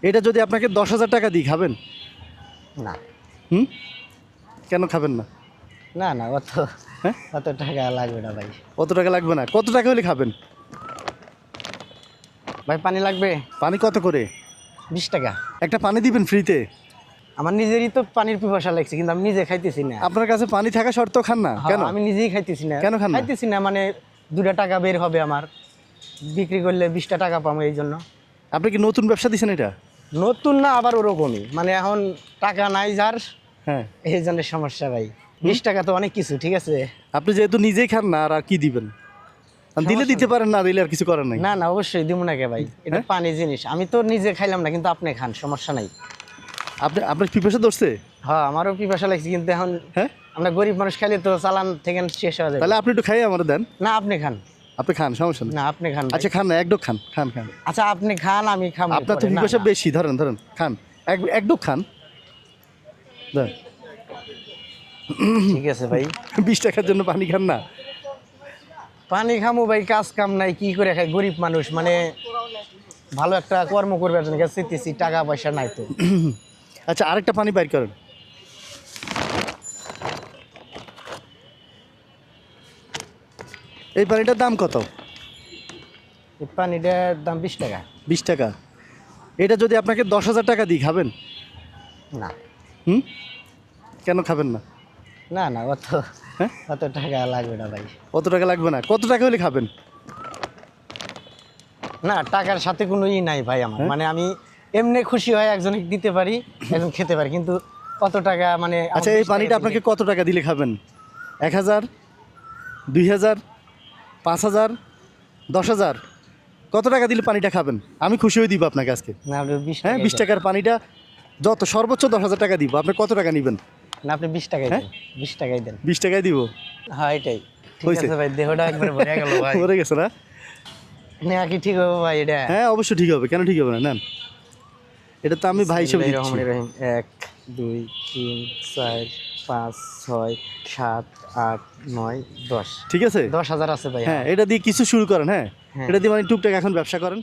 এটা যদি আপনাকে 10,000 টাকা দিই খাবেন? না হুম, কেন খাবেন না? না না অত হ্যাঁ, অত টাকা লাগবে না ভাই। অত টাকা লাগবে না। কত টাকা হলে খাবেন? ভাই পানি লাগবে পানি কত করে? 20 টাকা। একটা পানি দিবেন ফ্রিতে? আমার নিজেরই তো পানির পিপাসা লাগছে, কিন্তু আমি নিজে খাইতেছি না। আপনার কাছে পানি থাকা সত্ত্বেও খান না কেন? আমি নিজেই খাইতেছি না। কেন খান না? খাইতেছি না মানে 2টা টাকা বের হবে আমার, বিক্রি করলে 20টা টাকা পাবো, এই জন্য। আপনি কি নতুন ব্যবসা দিচ্ছেন এটা? নতুন না, আবার ওরকমই, মানে এখন টাকা নাই যার, হ্যাঁ, এই জন্য সমস্যা ভাই। 20 টাকা তো অনেক কিছু, ঠিক আছে। আপনি যেহেতু নিজেই খান না, আর কি দিবেন? দিলে দিতে পারেন, না দিলে আর কিছু করার নাই। না না অবশ্যই দিব না কে ভাই, এটা পানি জিনিস। আমি তো নিজে খাইলাম না, কিন্তু আপনি খান, সমস্যা নাই। আপনার পিপাসা ধরছে? হ্যাঁ আমারও পিপাসা লাগছে, কিন্তু এখন হ্যাঁ, আমরা গরিব মানুষ খাইলে তো চালান থেকে শেষ হয়ে যাবে। তাহলে আপনি একটু খাইয়ে আমার দেন। না আপনি খান। আপনি খান, সমস্যা নেই। না আপনি খান ভাই। আচ্ছা খান না, এক ডোক খান, খান খান। আচ্ছা আপনি খান, আমি খাবো আপনার তো পরে। না, পিপাসা না। বেশি, ধরেন ধরেন খান, এক ডোক খান। দেন। ঠিক আছে ভাই। 20 টাকার জন্য পানি খান না? পানি খামু ভাই, কাজ কাম নাই, কি করে খাই, গরিব মানুষ, মানে ভালো একটা কর্ম করবার জন্য গেছি, টাকা পয়সা নাই তো। আচ্ছা আরেকটা পানি বাইর করেন। এই পানিটার দাম কত? এই পানিটার দাম 20 টাকা। 20 টাকা। এটা যদি আপনাকে 10,000 টাকা দিই খাবেন? না হুম, কেন খাবেন না? না না অত হ্যাঁ, অত টাকা লাগবে না ভাই। অত টাকা লাগবে না। কত টাকা হলে খাবেন? না টাকার সাথে কোনো নাই ভাই আমার, হ্যাঁ? মানে আমি এমনি খুশি হয় একজনকে দিতে পারি, একজন খেতে পারি, কিন্তু অত টাকা মানে আমার আচ্ছা এই 20 পানিটা টাকা আপনাকে কত টাকা দিলে খাবেন? 1,000, 2,000, 5,000, 10,000? কত টাকা দিলে পানিটা খাবেন? আমি খুশি হয়ে দিব আপনাকে আজকে। না আপনি 20 হ্যাঁ, টাকাই 20 দেন। টাকার পানিটা যত সর্বোচ্চ 10,000 টাকা দিব। আপনি কত টাকা নেবেন? না আপনি 20 টাকাই হ্যাঁ? দেন, 20 টাকাই দেন। 20 টাকায় দিব। হ্যাঁ এটাই ঠিক হয়েছে। আছে ভাই, দেহটা একবার ভরে গেল ভাই। মরে গেছে না? নেওয়া কি ঠিক হবে ভাই এটা? হ্যাঁ অবশ্যই ঠিক হবে, কেন ঠিক হবে না, নেন। এটা তো আমি ভাই হিসেবে দিচ্ছি। বিসমিল্লাহির রহমানির রহিম। 1 2 3 4 5 6 7 8 9 10। ঠিক আছে? 10,000 আছে ভাই। হ্যাঁ, এটা দিয়ে কিছু শুরু করেন। হ্যাঁ, হ্যাঁ। এটা দিয়ে মানে টুকটাক এখন ব্যবসা করেন।